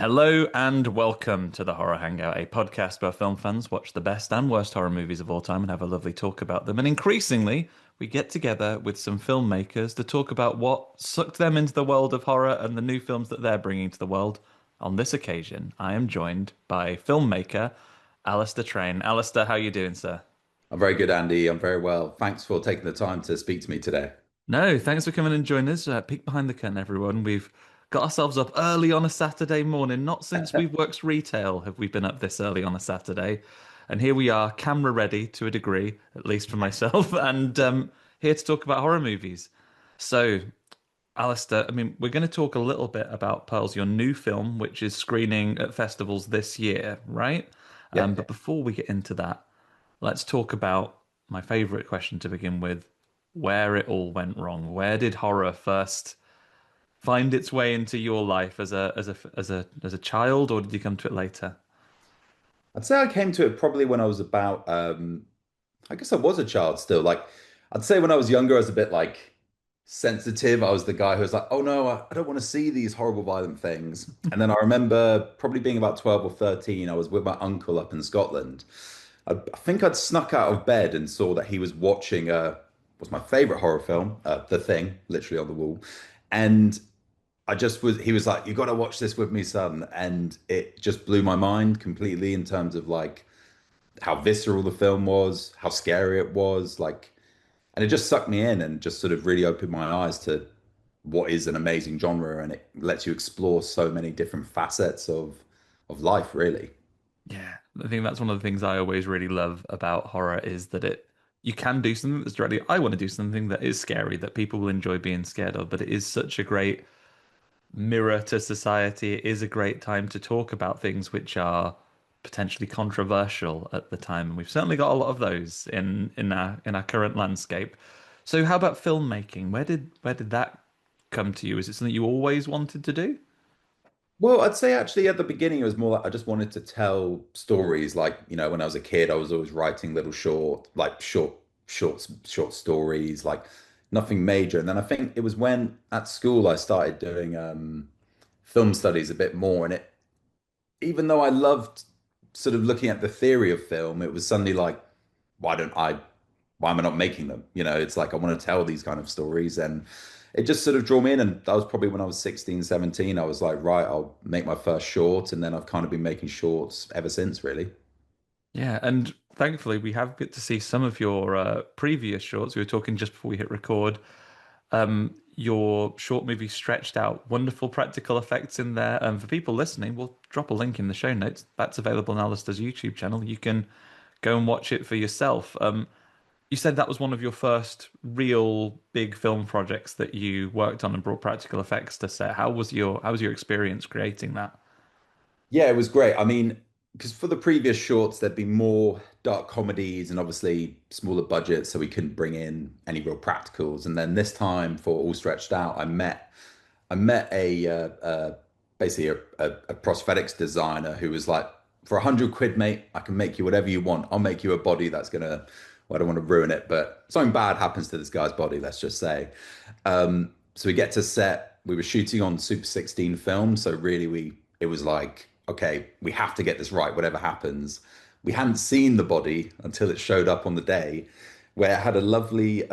Hello and welcome to the Horror Hangout, a podcast where film fans watch the best and worst horror movies of all time and have a lovely talk about them. And increasingly, we get together with some filmmakers to talk about what sucked them into the world of horror and the new films that they're bringing to the world. On this occasion, I am joined by filmmaker Alastair Train. Alastair, how are you doing, sir? I'm very good, Andy. I'm very well. Thanks for taking the time to speak to me today. No, thanks for coming and joining us. Peek behind the curtain, everyone. We've got ourselves up early on a Saturday morning. Not since we've worked retail have we been up this early on a Saturday. And here we are, camera ready to a degree, at least for myself, and here to talk about horror movies. So, Alistair, I mean, we're going to talk a little bit about Pearls, your new film, which is screening at festivals this year, right? Yeah. But before we get into that, let's talk about my favorite question to begin with, where it all went wrong. Where did horror first find its way into your life as a child, or did you come to it later? I'd say I came to it probably when I was about, I guess I was a child still. I'd say when I was younger, I was a bit like sensitive. I was the guy who was like, oh no, I don't want to see these horrible, violent things. And then I remember probably being about 12 or 13, I was with my uncle up in Scotland. I think I'd snuck out of bed and saw that he was watching was my favorite horror film, The Thing, literally on the wall. And he was like, you got to watch this with me, son. And it just blew my mind completely in terms of like how visceral the film was, how scary it was. And it just sucked me in and just sort of really opened my eyes to what is an amazing genre. And it lets you explore so many different facets of life, really. Yeah, I think that's one of the things I always really love about horror is that you can do something that's directly, I want to do something that is scary, that people will enjoy being scared of, but it is such a great mirror to society. It is a great time to talk about things which are potentially controversial at the time, and we've certainly got a lot of those in our current landscape. So, how about filmmaking? Where did that come to you? Is it something you always wanted to do? Well, I'd say actually at the beginning it was more like I just wanted to tell stories. Like, when I was a kid, I was always writing little short stories, like nothing major. And then I think it was when at school I started doing film studies a bit more. And even though I loved sort of looking at the theory of film, it was suddenly like, why don't I, why am I not making them? It's like I want to tell these kind of stories. And it just sort of drew me in. And that was probably when I was 16, 17. I was like, right, I'll make my first short. And then I've kind of been making shorts ever since, really. Yeah, and thankfully we have get to see some of your previous shorts. We were talking just before we hit record. Your short movie stretched out, wonderful practical effects in there. And for people listening, we'll drop a link in the show notes. That's available on Alistair's YouTube channel. You can go and watch it for yourself. You said that was one of your first real big film projects that you worked on and brought practical effects to set. How was your experience creating that? Yeah, it was great. I mean, because for the previous shorts, there'd be more dark comedies and obviously smaller budgets, so we couldn't bring in any real practicals. And then this time for All Stretched Out, I met basically a prosthetics designer who was like, for 100 quid, mate, I can make you whatever you want. I'll make you a body that's gonna, well, I don't want to ruin it, but something bad happens to this guy's body, let's just say. So we get to set, we were shooting on Super 16 film, so really it was like, okay, we have to get this right, whatever happens. We hadn't seen the body until it showed up on the day, where it had a lovely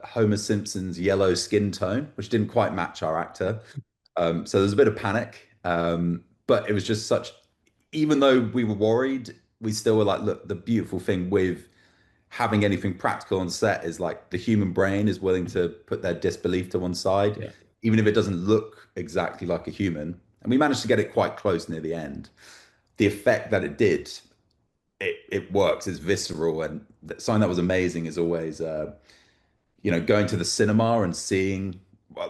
Homer Simpson's yellow skin tone, which didn't quite match our actor. So there's a bit of panic. But it was just even though we were worried, we still were like, look, the beautiful thing with having anything practical on set is like the human brain is willing to put their disbelief to one side, Yeah. even if it doesn't look exactly like a human. And we managed to get it quite close near the end. The effect that it did, it works, it's visceral. And something that was amazing is always, going to the cinema and seeing,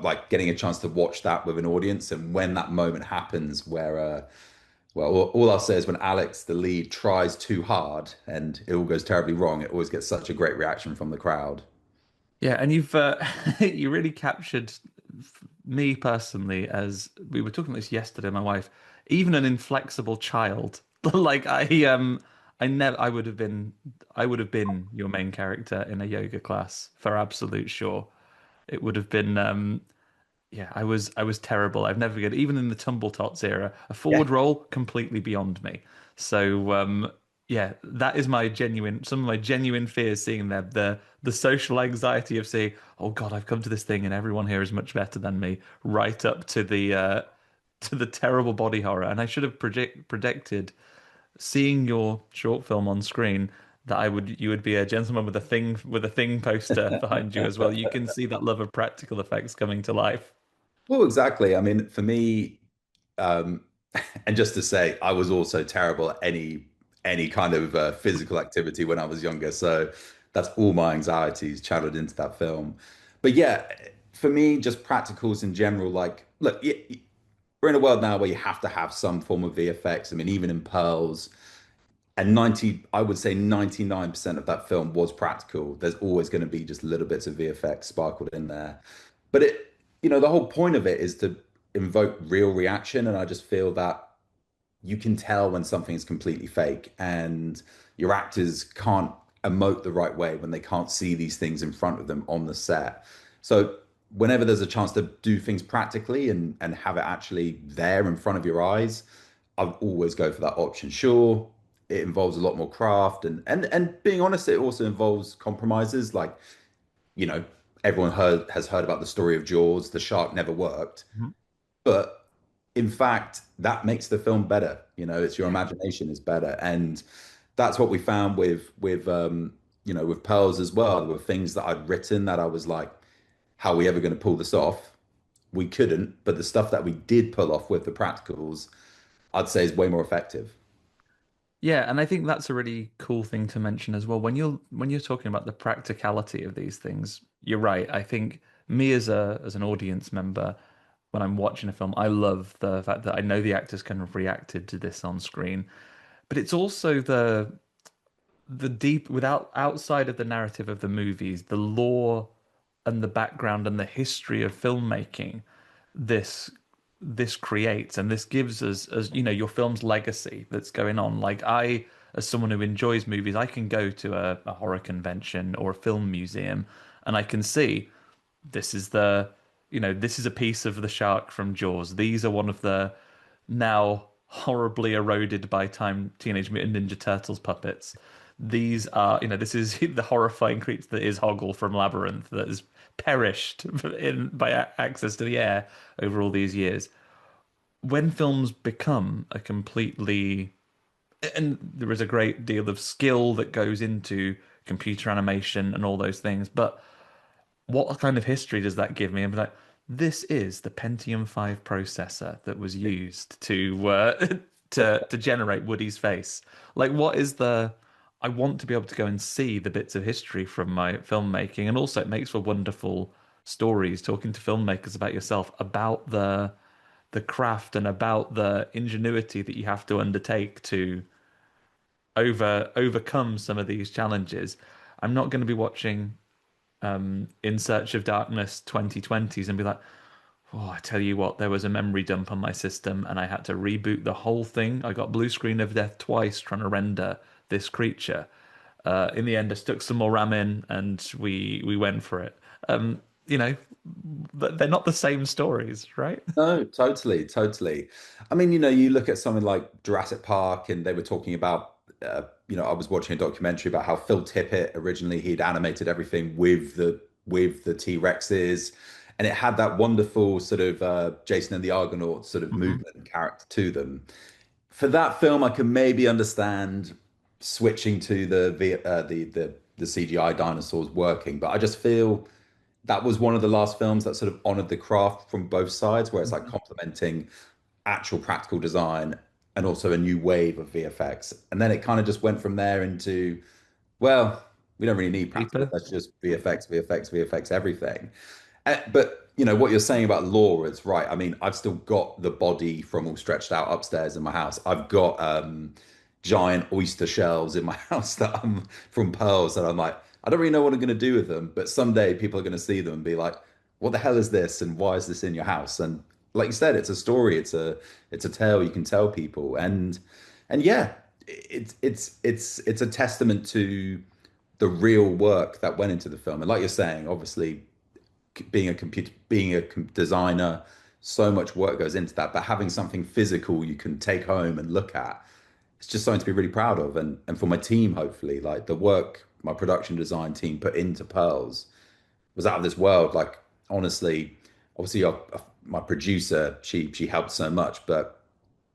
like getting a chance to watch that with an audience. And when that moment happens where, well, all I'll say is when Alex, the lead, tries too hard and it all goes terribly wrong, it always gets such a great reaction from the crowd. Yeah, and you've you really captured me personally as we were talking about this yesterday, my wife, even an inflexible child. Like I would have been your main character in a yoga class for absolute sure. It would have been Yeah, I was terrible. I've never good, even in the tumble tots era. A Yeah. forward roll completely beyond me. So yeah, that is my genuine some of my genuine fears seeing the social anxiety of seeing, oh God, I've come to this thing and everyone here is much better than me, right up to the terrible body horror. And I should have predicted seeing your short film on screen that I would you would be a gentleman with a thing poster behind you as well. You can see that love of practical effects coming to life. Well, exactly. I mean, for me, um, and just to say, I was also terrible at any kind of physical activity when I was younger. So that's all my anxieties channeled into that film. But yeah, for me, just practicals in general. Like, look, we're in a world now where you have to have some form of VFX. I mean, even in Pearls, and 90, I would say 99% of that film was practical. There's always going to be just little bits of VFX sparkled in there. But the whole point of it is to invoke real reaction. And I just feel that you can tell when something is completely fake and your actors can't emote the right way when they can't see these things in front of them on the set. So whenever there's a chance to do things practically and have it actually there in front of your eyes, I'd always go for that option. Sure, it involves a lot more craft and being honest, it also involves compromises. Like, you know, everyone has heard about the story of Jaws. The shark never worked. Mhm. But in fact, that makes the film better. It's your Yeah. imagination is better. And that's what we found with Pearls as well. There were things that I'd written that I was like, how are we ever going to pull this off? We couldn't, but the stuff that we did pull off with the practicals, I'd say is way more effective. Yeah, and I think that's a really cool thing to mention as well. When you're talking about the practicality of these things, you're right. I think me as an audience member, when I'm watching a film, I love the fact that I know the actors can have reacted to this on screen. But it's also the deep without outside of the narrative of the movies, the lore and the background and the history of filmmaking this this creates and this gives us as you know your film's legacy that's going on. Like I, as someone who enjoys movies, I can go to a horror convention or a film museum and I can see this is this is a piece of the shark from Jaws. These are one of the now horribly eroded by time Teenage Mutant Ninja Turtles puppets. These are, this is the horrifying creature that is Hoggle from Labyrinth that has perished by access to the air over all these years. When films become a completely, and there is a great deal of skill that goes into computer animation and all those things, but what kind of history does that give me? I'm like, this is the Pentium 5 processor that was used to generate Woody's face. Like, what is the? I want to be able to go and see the bits of history from my filmmaking, and also it makes for wonderful stories talking to filmmakers about yourself, about the craft and about the ingenuity that you have to undertake to overcome some of these challenges. I'm not going to be watching In Search of Darkness 2020s and be like, oh, I tell you what, there was a memory dump on my system and I had to reboot the whole thing. I got blue screen of death twice trying to render this creature. In the end, I stuck some more RAM in and we went for it. You know, they're not the same stories, right? No, totally, totally. I mean, you look at something like Jurassic Park, and they were talking about, I was watching a documentary about how Phil Tippett originally he'd animated everything with the T-Rexes, and it had that wonderful sort of Jason and the Argonauts sort of Hmm. movement and character to them. For that film, I can maybe understand switching to the CGI dinosaurs working, but I just feel that was one of the last films that sort of honored the craft from both sides, where it's like complementing actual practical design and also a new wave of VFX. And then it kind of just went from there into, well, we don't really need practical. Cheaper. Let's just VFX, VFX, VFX, everything. But what you're saying about lore is right. I mean, I've still got the body from All Stretched Out upstairs in my house. I've got giant oyster shells in my house that I'm from Pearls that I'm like, I don't really know what I'm going to do with them, but someday people are going to see them and be like, what the hell is this? And why is this in your house? And like you said, it's a story. It's a tale you can tell people. And yeah, it's a testament to the real work that went into the film. And like you're saying, obviously being a computer, being a designer, so much work goes into that. But having something physical you can take home and look at, it's just something to be really proud of. And for my team, hopefully, like the work my production design team put into Pearls was out of this world. Like honestly, obviously, my producer, she helped so much, but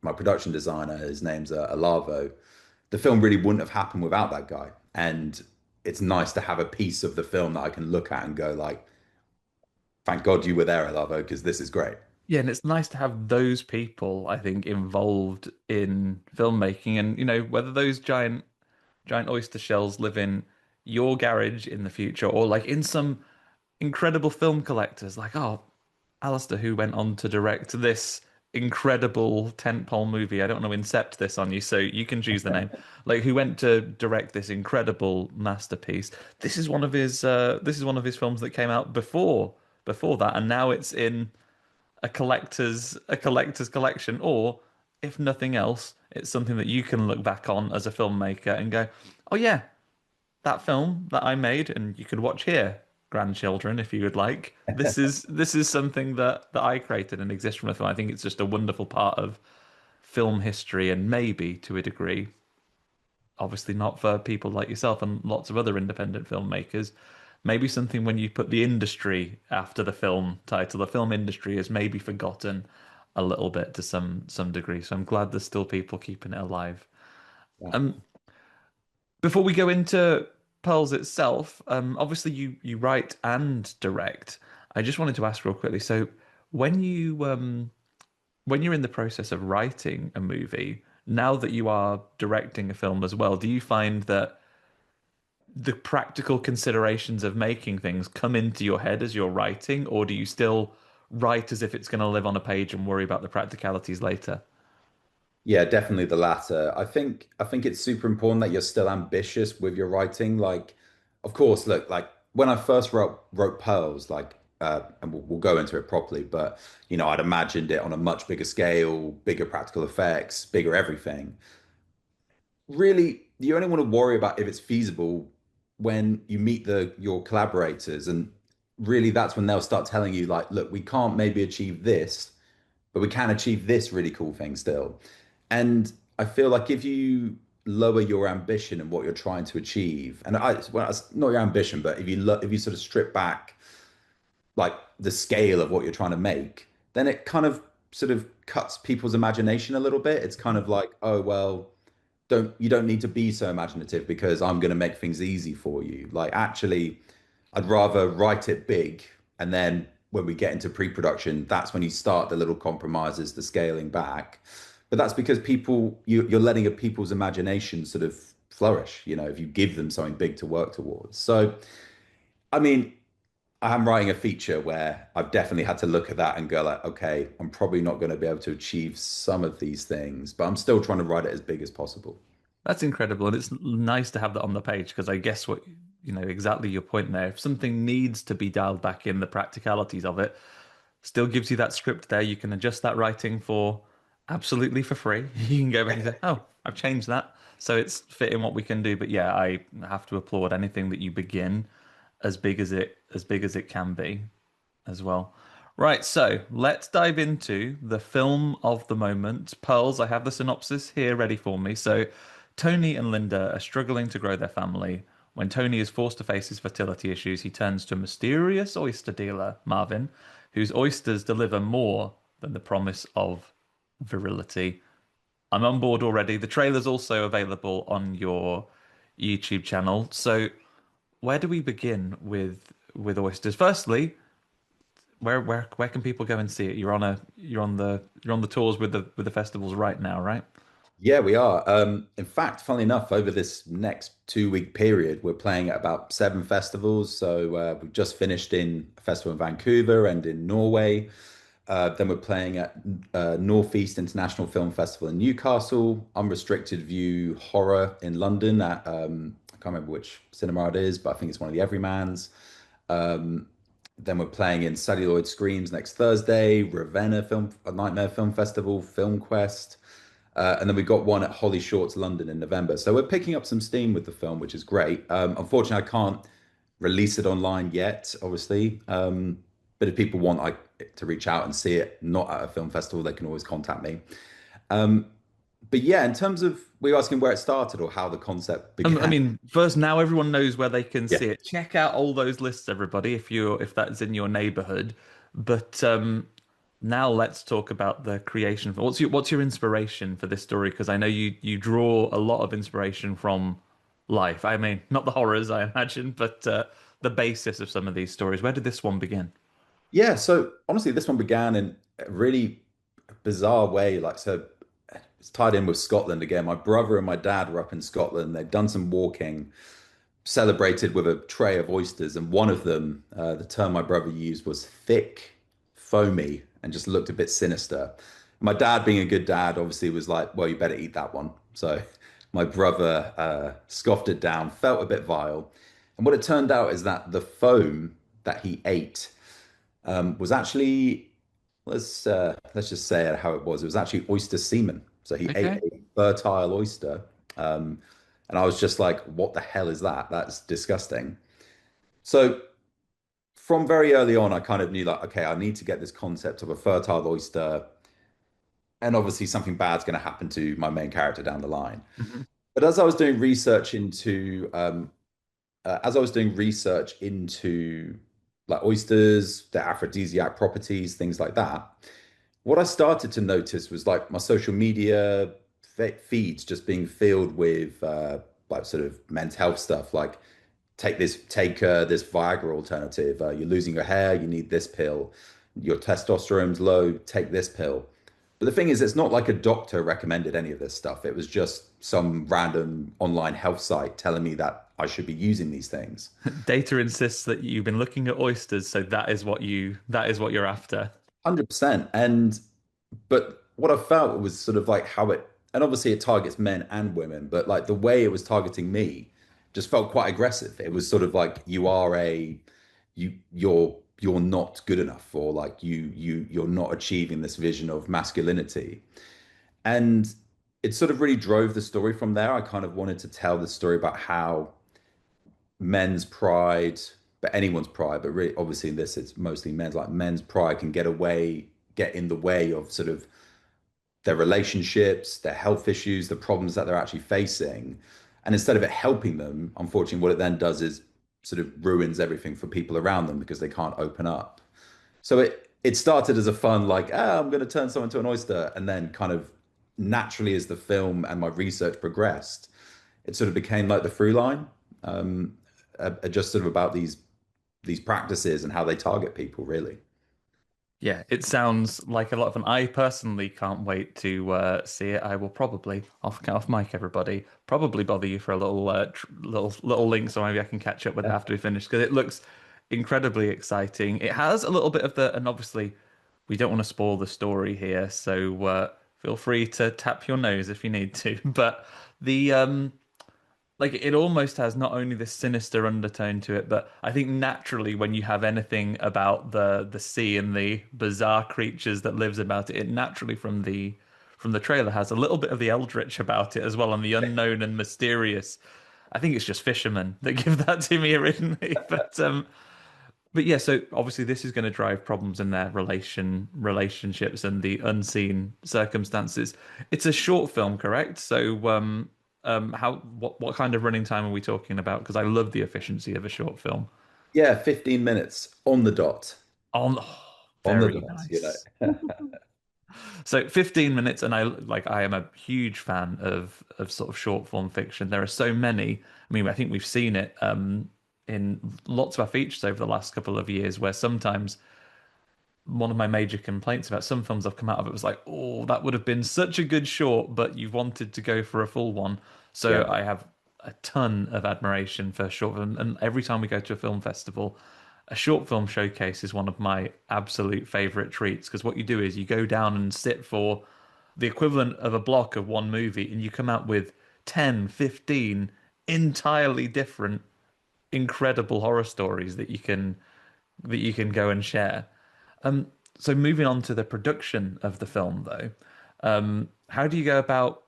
my production designer, his name's Alavo. The film really wouldn't have happened without that guy. And it's nice to have a piece of the film that I can look at and go like, thank God you were there, Alavo, because this is great. Yeah, and it's nice to have those people, I think, involved in filmmaking, and whether those giant oyster shells live in your garage in the future or like in some incredible film collectors, like, oh, Alastair, who went on to direct this incredible tentpole movie. I don't want to incept this on you, so you can choose the name. Like, who went to direct this incredible masterpiece. This is one of his films that came out before that, and now it's in a collector's collection, or if nothing else, it's something that you can look back on as a filmmaker and go, "Oh yeah, that film that I made," and you could watch here, grandchildren, if you would like. This is something that I created and exists from a film. I think it's just a wonderful part of film history, and maybe to a degree, obviously not for people like yourself and lots of other independent filmmakers. Maybe something when you put the industry after the film title, the film industry is maybe forgotten a little bit to some degree. So I'm glad there's still people keeping it alive. Yeah. Um, Before we go into Pearls itself, obviously you write and direct. I just wanted to ask real quickly. So when when you're in the process of writing a movie, now that you are directing a film as well, do you find that the practical considerations of making things come into your head as you're writing, or do you still write as if it's going to live on a page and worry about the practicalities later? Yeah, definitely the latter. I think it's super important that you're still ambitious with your writing. Like, of course, look, like when I first wrote Pearls, like and we'll go into it properly, but I'd imagined it on a much bigger scale, bigger practical effects, bigger everything. Really, you only want to worry about if it's feasible when you meet your collaborators, and really that's when they'll start telling you like, look, we can't maybe achieve this, but we can achieve this really cool thing still. And I feel like if you lower your ambition and what you're trying to achieve, and well, it's not your ambition, but if you sort of strip back like the scale of what you're trying to make, then it kind of sort of cuts people's imagination a little bit. It's kind of like, oh well, don't need to be so imaginative because I'm going to make things easy for you. Like actually, I'd rather write it big, and then when we get into pre-production, that's when you start the little compromises, the scaling back. But that's because you're letting a people's imagination sort of flourish, if you give them something big to work towards. So, I mean, I'm writing a feature where I've definitely had to look at that and go like, okay, I'm probably not going to be able to achieve some of these things, but I'm still trying to write it as big as possible. That's incredible, and it's nice to have that on the page because I guess what exactly your point there. If something needs to be dialed back in, the practicalities of it still gives you that script there. You can adjust that writing for absolutely for free. You can go back and say, "Oh, I've changed that," so it's fitting what we can do. But yeah, I have to applaud anything that you begin as big as it can be as well. Right, so let's dive into the film of the moment. Pearls, I have the synopsis here ready for me. So, Tony and Linda are struggling to grow their family. When Tony is forced to face his fertility issues, he turns to a mysterious oyster dealer, Marvin, whose oysters deliver more than the promise of virility. I'm on board already. The trailer's also available on your YouTube channel. So, where do we begin with oysters? Firstly, where can people go and see it? You're on the tours with the festivals right now, right? Yeah, we are. In fact, funnily enough, over this next 2 week period, we're playing at about 7 festivals. So we've just finished in a festival in Vancouver and in Norway. Then we're playing at Northeast International Film Festival in Newcastle, Unrestricted View Horror in London at I can't remember which cinema it is, but I think it's one of the Everymans. Um, then we're playing in Celluloid Screams next Thursday, Ravenna Film, a Nightmare Film Festival, Film Quest. And then we got one at Holly Shorts London in November. So we're picking up some steam with the film, which is great. Unfortunately, I can't release it online yet, obviously. But if people want to reach out and see it, not at a film festival, they can always contact me. Um, but yeah, in terms of, were you asking where it started or how the concept I began? mean, first now everyone knows where they can Yeah. see it. Check out all those lists, everybody, if that's in your neighborhood. But now let's talk about the creation. What's your inspiration for this story? Because I know you draw a lot of inspiration from life. I mean, not the horrors, I imagine, but the basis of some of these stories. Where did this one begin? Yeah, so honestly, this one began in a really bizarre way. Like, so it's tied in with Scotland again. My brother and my dad were up in Scotland. They'd done some walking, celebrated with a tray of oysters, and one of them, the term my brother used was thick, foamy, and just looked a bit sinister. My dad, being a good dad, obviously was like, "Well, you better eat that one." So my brother scoffed it down, felt a bit vile, and what it turned out is that the foam that he ate was actually let's just say it how it was. It was actually oyster semen. So he ate Okay. a fertile oyster, um, and I was just like, "What the hell is that? That's disgusting." So from very early on, I kind of knew like, okay, I need to get this concept of a fertile oyster, and obviously something bad's going to happen to my main character down the line. Mhm. But as I was doing research into as I was doing research into like oysters, their aphrodisiac properties, things like that, what I started to notice was like my social media feeds just being filled with like sort of men's health stuff, like take this Viagra alternative. You're losing your hair, you need this pill. Your testosterone's low, take this pill. But the thing is, it's not like a doctor recommended any of this stuff. It was just some random online health site telling me that I should be using these things. Data insists that you've been looking at oysters, so that is what you're after. 100%. And but what I felt was sort of like how it, and obviously it targets men and women, but like the way it was targeting me just felt quite aggressive. It was sort of like you're not good enough, or like you're not achieving this vision of masculinity. And it sort of really drove the story from there. I kind of wanted to tell the story about how men's pride, but anyone's pride, but really obviously in this it's mostly men's, like men's pride can get in the way of sort of their relationships, their health issues, the problems that they're actually facing. And instead of it helping them, unfortunately, what it then does is sort of ruins everything for people around them because they can't open up. So it started as a fun, like, I'm going to turn someone into an oyster. And then kind of naturally, as the film and my research progressed, it sort of became like the through line, just sort of about these practices and how they target people, really. Yeah, it sounds like a lot of fun. I personally can't wait to see it. I will probably off mic, everybody. Probably bother you for a little link, so maybe I can catch up with it Yeah. after we finish because it looks incredibly exciting. It has a little bit of and obviously we don't want to spoil the story here, so feel free to tap your nose if you need to. But the like it almost has not only this sinister undertone to it, but I think naturally when you have anything about the sea and the bizarre creatures that lives about it, it naturally from the trailer has a little bit of the eldritch about it as well, and the unknown and mysterious. I think it's just fishermen that give that to me originally, but yeah, so obviously this is going to drive problems in their relationships and the unseen circumstances. It's a short film, correct? So, how what kind of running time are we talking about? Because I love the efficiency of a short film. Yeah, 15 minutes on the dot. On the Very dot, nice. So 15 minutes, and I am a huge fan of sort of short form fiction. There are so many. I mean, I think we've seen it in lots of our features over the last couple of years, where sometimes one of my major complaints about some films I've come out of it was like, oh, that would have been such a good short, but you wanted to go for a full one. So Yeah. I have a ton of admiration for short film, and every time we go to a film festival, a short film showcase is one of my absolute favorite treats because what you do is you go down and sit for the equivalent of a block of one movie, and you come out with 10, 15 entirely different, incredible horror stories that you can go and share. So moving on to the production of the film, though, how do you go about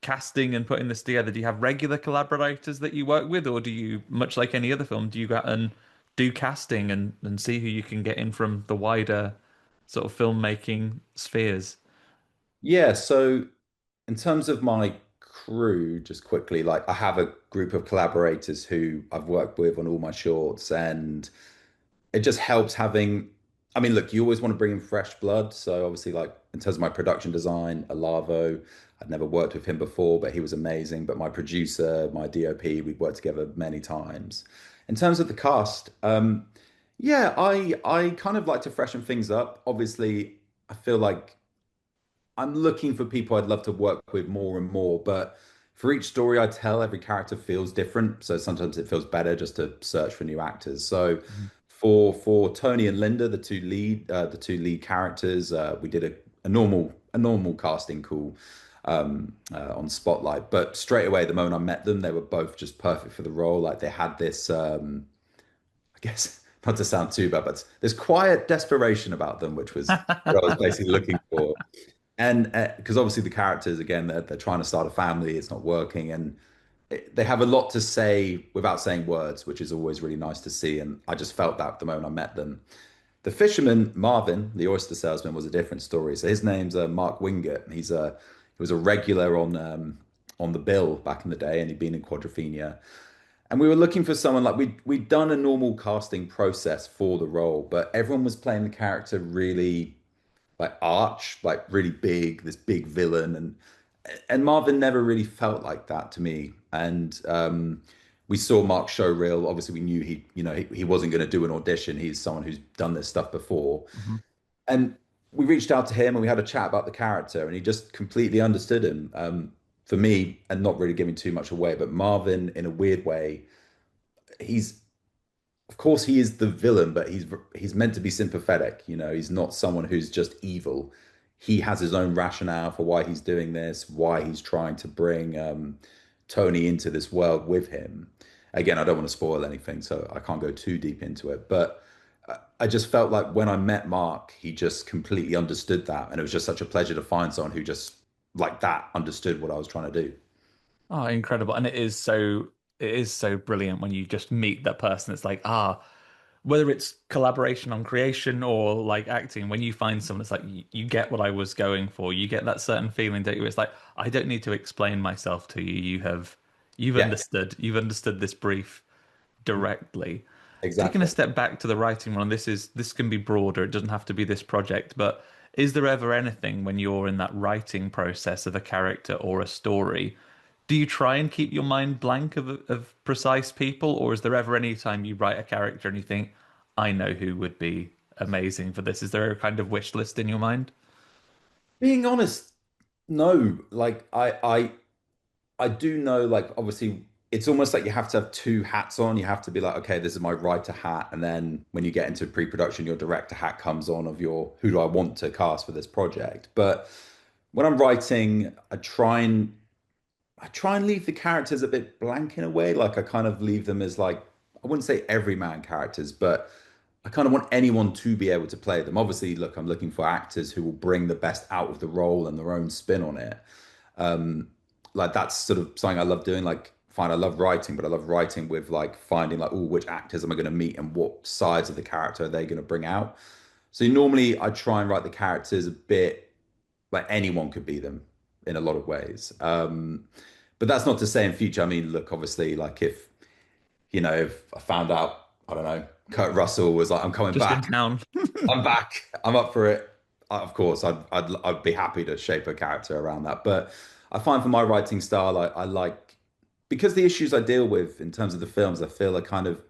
casting and putting this together? Do you have regular collaborators that you work with, or do you, much like any other film, do you go out and do casting and see who you can get in from the wider sort of filmmaking spheres? Yeah, so in terms of my crew, just quickly, like I have a group of collaborators who I've worked with on all my shorts, and it just helps having. I mean, look, you always want to bring in fresh blood. So obviously, like in terms of my production design, Alavo, I'd never worked with him before, but he was amazing. But my producer, my DOP, we've worked together many times. In terms of the cast, yeah, I kind of like to freshen things up. Obviously, I feel like I'm looking for people I'd love to work with more and more, but for each story I tell, every character feels different. So sometimes it feels better just to search for new actors. So Mhm. for Tony and Linda, the two lead characters, we did a normal casting call on Spotlight. But straight away, the moment I met them, they were both just perfect for the role. Like they had this, I guess, not to sound too bad, but this quiet desperation about them, which was what I was basically looking for. And because obviously the characters, again, they're trying to start a family, it's not working, and they have a lot to say without saying words, which is always really nice to see. And I just felt that the moment I met them. The fisherman, Marvin, the oyster salesman, was a different story. So his name's Mark Wingert. He was a regular on the bill back in the day, and he'd been in Quadrophenia. And we were looking for someone like we'd done a normal casting process for the role, but everyone was playing the character really like arch, like really big, this big villain, and Marvin never really felt like that to me. And we saw Mark show real. Obviously, we knew he wasn't going to do an audition. He's someone who's done this stuff before, Mhm. and we reached out to him and we had a chat about the character, and he just completely understood him. For me, and not really giving too much away, but Marvin, in a weird way, he's of course he is the villain, but he's meant to be sympathetic. You know, he's not someone who's just evil. He has his own rationale for why he's doing this, why he's trying to bring Tony into this world with him. Again, I don't want to spoil anything, so I can't go too deep into it. But I just felt like when I met Mark, he just completely understood that, and it was just such a pleasure to find someone who just like that understood what I was trying to do. Oh, incredible. And it is so brilliant when you just meet that person. It's like, whether it's collaboration on creation or like acting, when you find someone, it's like you get what I was going for. You get that certain feeling that it's like, I don't need to explain myself to you. Yeah, You've understood this brief directly. Taking a exactly. step back to the writing one, this can be broader. It doesn't have to be this project, but is there ever anything when you're in that writing process of a character or a story? Do you try and keep your mind blank of precise people, or is there ever any time you write a character and you think, I know who would be amazing for this? Is there a kind of wish list in your mind? Being honest, no. Like I do know, like, obviously, it's almost like you have to have two hats on. You have to be like, okay, this is my writer hat. And then when you get into pre-production, your director hat comes on of your who do I want to cast for this project. But when I'm writing, I try and leave the characters a bit blank in a way. Like I kind of leave them as like I wouldn't say everyman characters, but I kind of want anyone to be able to play them. Obviously, look, I'm looking for actors who will bring the best out of the role and their own spin on it. Um, like that's sort of something I love doing. Like, fine, I love writing, but I love writing with like finding like, oh, which actors am I going to meet and what sides of the character are they going to bring out? So normally I try and write the characters a bit like anyone could be them in a lot of ways. But that's not to say in future. I mean, look, obviously, like if I found out, I don't know, Kurt Russell was like, I'm coming Just in back, town. I'm back, I'm up for it. Of course, I'd be happy to shape a character around that. But I find for my writing style, I like because the issues I deal with in terms of the films, I feel are kind of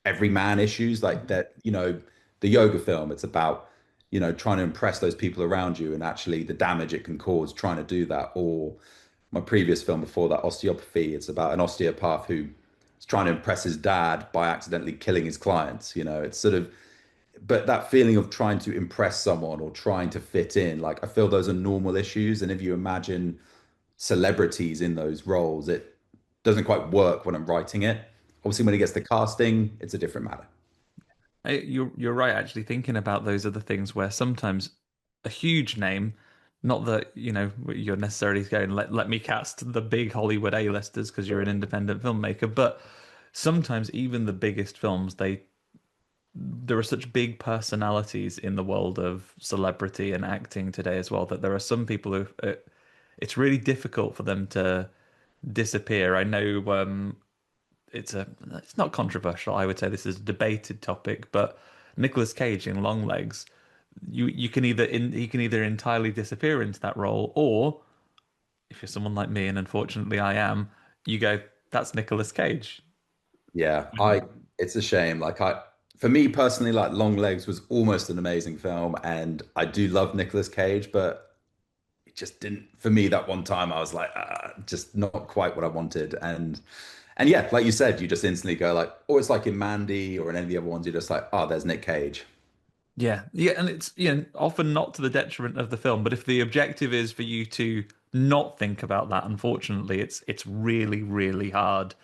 everyman issues like that, the yoga film, it's about, trying to impress those people around you and actually the damage it can cause trying to do that. Or my previous film before that, Osteopathy, it's about an osteopath who is trying to impress his dad by accidentally killing his clients. It's sort of, but that feeling of trying to impress someone or trying to fit in, like I feel those are normal issues. And if you imagine celebrities in those roles, it doesn't quite work when I'm writing it. Obviously, when it gets to casting, it's a different matter. You're right, actually thinking about those are the things where sometimes a huge name, not that, you're necessarily going, let me cast the big Hollywood A-listers because you're an independent filmmaker, but sometimes even the biggest films, they there are such big personalities in the world of celebrity and acting today as well that there are some people who it's really difficult for them to disappear. I know it's not controversial. I would say this is a debated topic, but Nicolas Cage in Longlegs, you can he can either entirely disappear into that role, or if you're someone like me, and unfortunately I am, you go, that's Nicolas Cage. Yeah, And it's a shame. For me personally, like Long Legs was almost an amazing film, and I do love Nicolas Cage, but it just didn't, for me, that one time I was like, just not quite what I wanted. And yeah, like you said, you just instantly go like, or it's like in Mandy or in any of the other ones, you're just like, oh, there's Nick Cage. yeah, yeah, and it's often not to the detriment of the film, but if the objective is for you to not think about that, unfortunately, it's really, really hard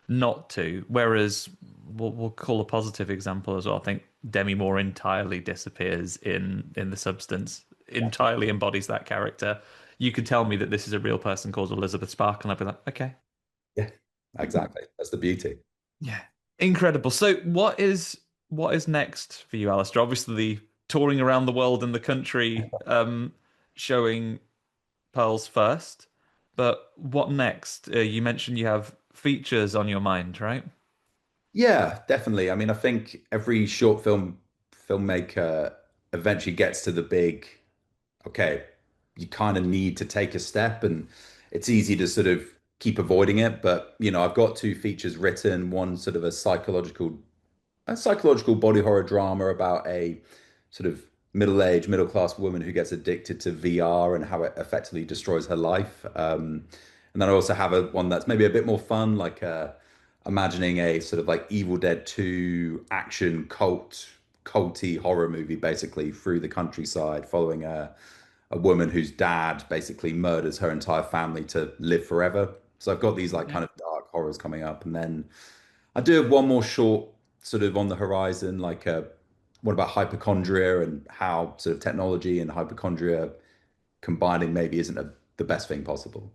not to. Whereas we'll call a positive example as well. I think Demi Moore entirely disappears in the substance, Yeah, entirely embodies that character. You could tell me that this is a real person called Elizabeth Spark, and I'd be like, okay, yeah, exactly. That's the beauty. yeah, incredible. So what is next for you, Alistair? Obviously, touring around the world and the country, showing Pearls first, but what next? You mentioned you have features on your mind, right? Yeah, definitely. I mean, I think every short film filmmaker eventually gets to the big, okay, you kind of need to take a step, and it's easy to sort of keep avoiding it. But, I've got two features written, one sort of a psychological body horror drama about a sort of middle-aged, middle-class woman who gets addicted to VR and how it effectively destroys her life. And then I also have one that's maybe a bit more fun, like imagining a sort of like Evil Dead 2 action culty horror movie, basically through the countryside, following a woman whose dad basically murders her entire family to live forever. So I've got these like Yeah. kind of dark horrors coming up, and then I do have one more short sort of on the horizon, like what about hypochondria and how sort of technology and hypochondria combining maybe isn't the best thing possible.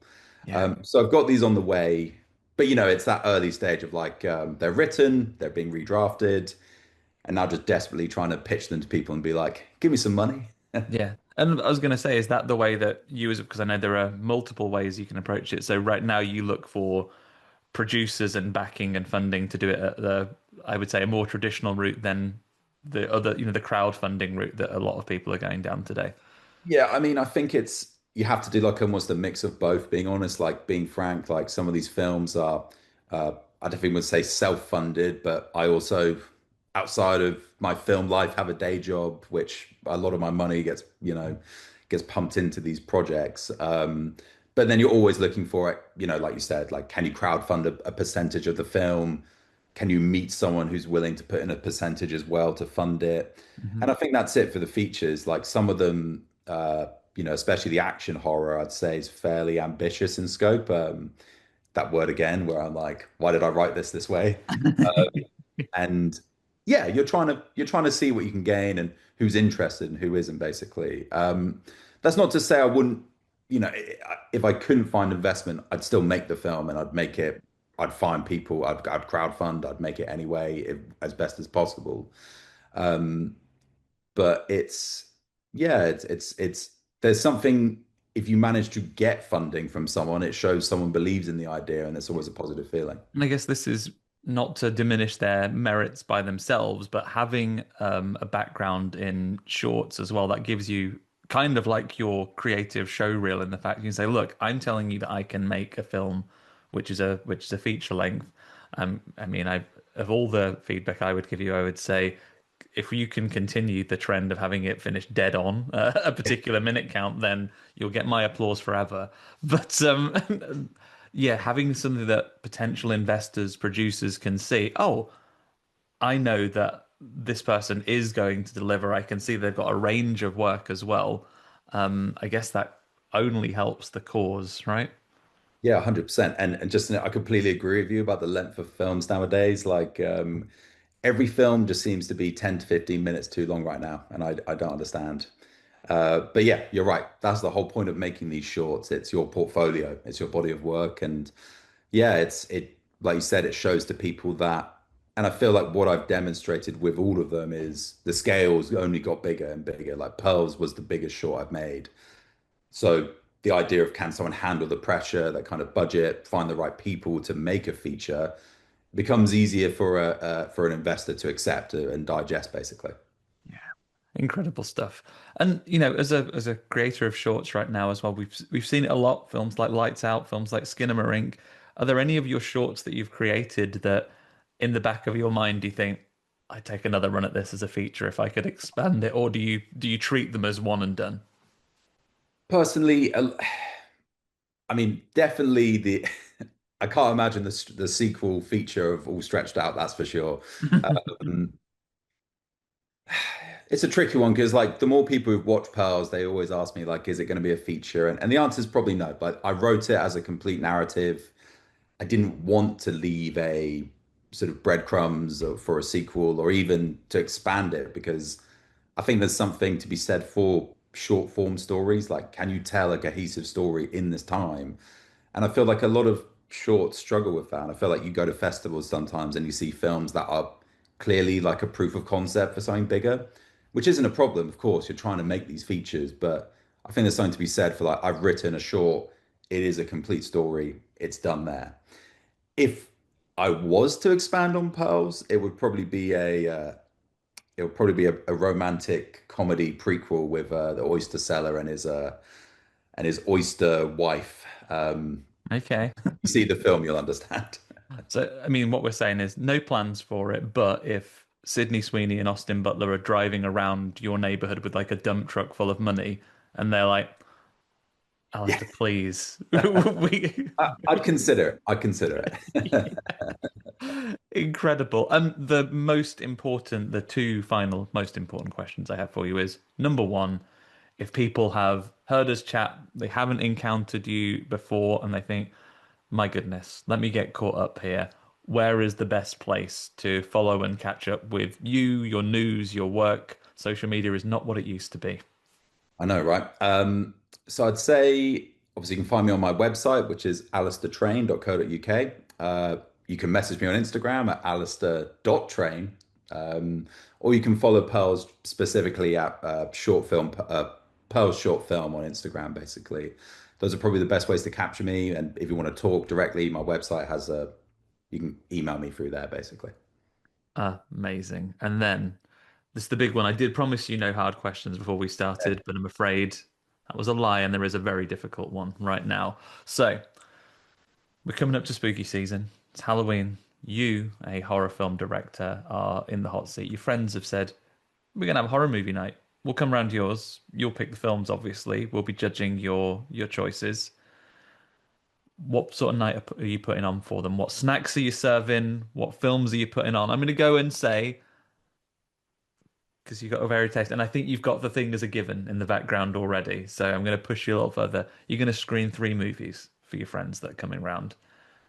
Yeah. So I've got these on the way, but it's that early stage of like they're written, they're being redrafted, and now just desperately trying to pitch them to people and be like, give me some money. Yeah. And I was going to say, is that the way that you, as because I know there are multiple ways you can approach it. So right now you look for producers and backing and funding to do it at I would say, a more traditional route than the other, the crowdfunding route that a lot of people are going down today. Yeah, I mean, I think you have to do like almost a mix of both, being honest, like being frank, like some of these films are I don't think would say self-funded, but I also outside of my film life have a day job, which a lot of my money gets pumped into these projects. But then you're always looking for it, like you said, like can you crowdfund a percentage of the film? Can you meet someone who's willing to put in a percentage as well to fund it? Mhm. And I think that's it for the features. Like some of them, especially the action horror, I'd say is fairly ambitious in scope. That word again, where I'm like, why did I write this way? And yeah, you're trying to see what you can gain and who's interested and who isn't, basically. That's not to say I wouldn't, if I couldn't find investment, I'd still make the film and I'd make it. I'd find people. I'd crowdfund. I'd make it anyway, as best as possible. Um, but yeah, it's there's something if you manage to get funding from someone, it shows someone believes in the idea, and it's always a positive feeling. And I guess this is not to diminish their merits by themselves, but having a background in shorts as well, that gives you kind of like your creative show reel in the fact you can say, look, I'm telling you that I can make a film which is a feature length. I mean, I of all the feedback I would give you, I would say if you can continue the trend of having it finished dead on a particular minute count, then you'll get my applause forever. But yeah, having something that potential investors, producers can see, oh, I know that this person is going to deliver. I can see they've got a range of work as well. I guess that only helps the cause, right? Yeah, 100%. And just I completely agree with you about the length of films nowadays. Like every film just seems to be 10 to 15 minutes too long right now, and I don't understand. But yeah, you're right. That's the whole point of making these shorts. It's your portfolio, it's your body of work, and yeah, it like you said, it shows to people that. And I feel like what I've demonstrated with all of them is the scales only got bigger and bigger. Like Pearls was the biggest short I've made. So the idea of can someone handle the pressure, that kind of budget, find the right people to make a feature becomes easier for a for an investor to accept and digest, basically. Incredible stuff. And as a creator of shorts right now as well, we've seen it a lot. Films like Lights Out, films like Skinamarink. Are there any of your shorts that you've created that, in the back of your mind, do you think I'd take another run at this as a feature if I could expand it, or do you treat them as one and done? Personally, I mean, definitely the I can't imagine the sequel feature of All Stretched Out, that's for sure. Um, it's a tricky one because like the more people who've watched Pearls, they always ask me like, is it going to be a feature? And the answer is probably no. But I wrote it as a complete narrative. I didn't want to leave a sort of breadcrumbs for a sequel or even to expand it because I think there's something to be said for short form stories. Like, can you tell a cohesive story in this time? And I feel like a lot of shorts struggle with that. And I feel like you go to festivals sometimes and you see films that are clearly like a proof of concept for something bigger, which isn't a problem. Of course, you're trying to make these features, but I think there's something to be said for like, I've written a short, it is a complete story, it's done there. If I was to expand on Pearls, it would probably be a romantic comedy prequel with the oyster seller and his oyster wife. Okay. You see the film, you'll understand. So, I mean, what we're saying is no plans for it, but if Sydney Sweeney and Austin Butler are driving around your neighborhood with like a dump truck full of money, and they're like, Yeah, Alistair, please, we, I'd consider it. I'd consider it. incredible. The two final most important questions I have for you is number one, if people have heard us chat, they haven't encountered you before, and they think, my goodness, let me get caught up here. Where is the best place to follow and catch up with you, your news, your work? Social media is not what it used to be. I know, right? So I'd say, obviously, you can find me on my website, which is alastairtrain.co.uk. You can message me on Instagram at alastair.train. Or you can follow Pearls specifically at Pearls Short Film on Instagram, basically. Those are probably the best ways to capture me. And if you want to talk directly, my website has you can email me through there, basically. Amazing. And then this is the big one. I did promise you no hard questions before we started, but I'm afraid that was a lie, and there is a very difficult one right now. So, we're coming up to spooky season. It's Halloween. You, a horror film director, are in the hot seat. Your friends have said, we're gonna have a horror movie night. We'll come round yours. You'll pick the films, obviously. We'll be judging your choices. What sort of night are you putting on for them? What snacks are you serving? What films are you putting on? I'm going to go and say, because you've got a very taste, and I think you've got the thing as a given in the background already. So I'm going to push you a little further. You're going to screen three movies for your friends that are coming round.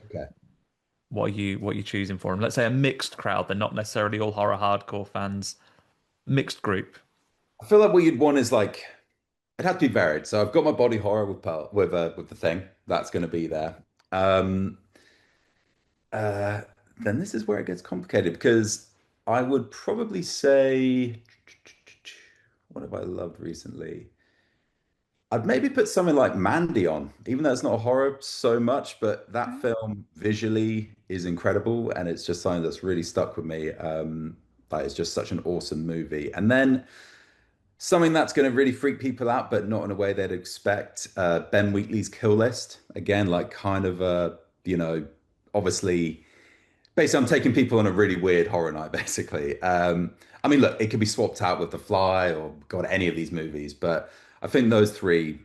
Okay. What are you choosing for them? Let's say a mixed crowd. They're not necessarily all horror hardcore fans. Mixed group. I feel like what you'd want is like it had to be varied. So I've got my body horror with with the thing that's going to be there. Um, uh, then this is where it gets complicated because I would probably say, what have I loved recently? I'd maybe put something like Mandy on, even though it's not a horror so much, but that film visually is incredible, and it's just something that's really stuck with me. Like it's just such an awesome movie. And then something that's going to really freak people out, but not in a way they'd expect. Ben Wheatley's Kill List. Again, like kind of obviously, basically, I'm taking people on a really weird horror night, basically. I mean, look, it could be swapped out with The Fly or God, any of these movies, but I think those three.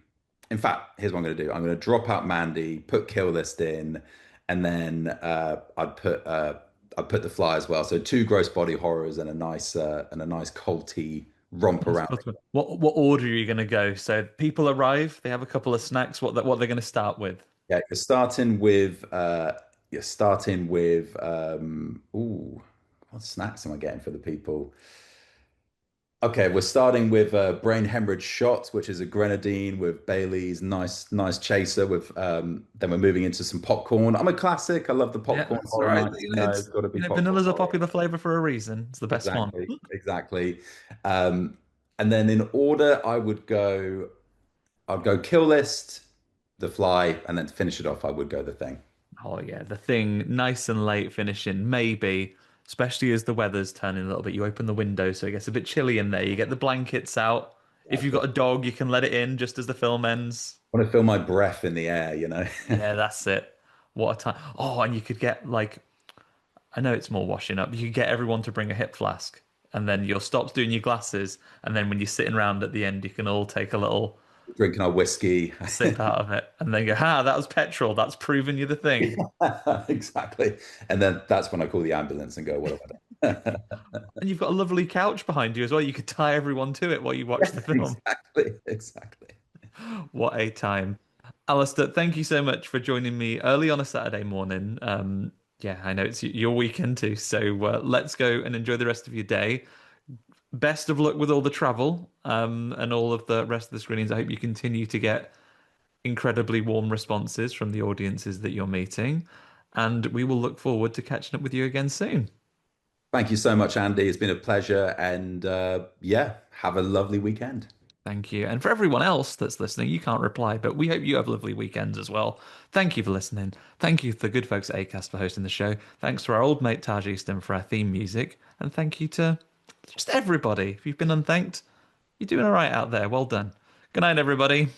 In fact, here's what I'm going to do. I'm going to drop out Mandy, put Kill List in, and then I'd put The Fly as well. So two gross body horrors and a nice culty romp around. What order are you going to go? So people arrive, they have a couple of snacks. What they're going to start with? Yeah, you're starting with ooh, what snacks am I getting for the people? Okay, we're starting with brain hemorrhage shots, which is a grenadine with Bailey's, nice chaser. With then we're moving into some popcorn. I'm a classic. I love the Yeah, popcorn that's all horror right. nights. You You know, know, it's it's got to be popcorn vanilla's a horror. popular flavor for a reason. It's the best one. Exactly. Um, and then in order, I'd go Kill List, The Fly, and then to finish it off, I would go The Thing. Oh yeah, the thing, nice and late finishing, maybe, especially as the weather's turning a little bit. You open the window so it gets a bit chilly in there. You get the blankets out. If you've Exactly. got a dog, you can let it in just as the film ends. I want to feel my breath in the air, you know? Yeah, that's it. What a time. Oh, and you could get like, I know it's more washing up. You could get everyone to bring a hip flask, and then you'll stop doing your glasses, and then when you're sitting around at the end, you can all take a little Drinking our whiskey. sip out of it, and then go, "Ha, that was petrol. That's proven you're the thing." Exactly. And then that's when I call the ambulance and go, what have I done? And you've got a lovely couch behind you as well. You could tie everyone to it while you watch the film. Exactly. What a time. Alistair, thank you so much for joining me early on a Saturday morning. Yeah, I know it's your weekend too, so let's go and enjoy the rest of your day. Best of luck with all the travel and all of the rest of the screenings. I hope you continue to get incredibly warm responses from the audiences that you're meeting. And we will look forward to catching up with you again soon. Thank you so much, Andy. It's been a pleasure. And yeah, have a lovely weekend. Thank you. And for everyone else that's listening, you can't reply, but we hope you have lovely weekends as well. Thank you for listening. Thank you to the good folks at Acast for hosting the show. Thanks to our old mate Taj Easton for our theme music. And thank you to just everybody. If you've been unthanked, you're doing all right out there. Well done. Good night, everybody.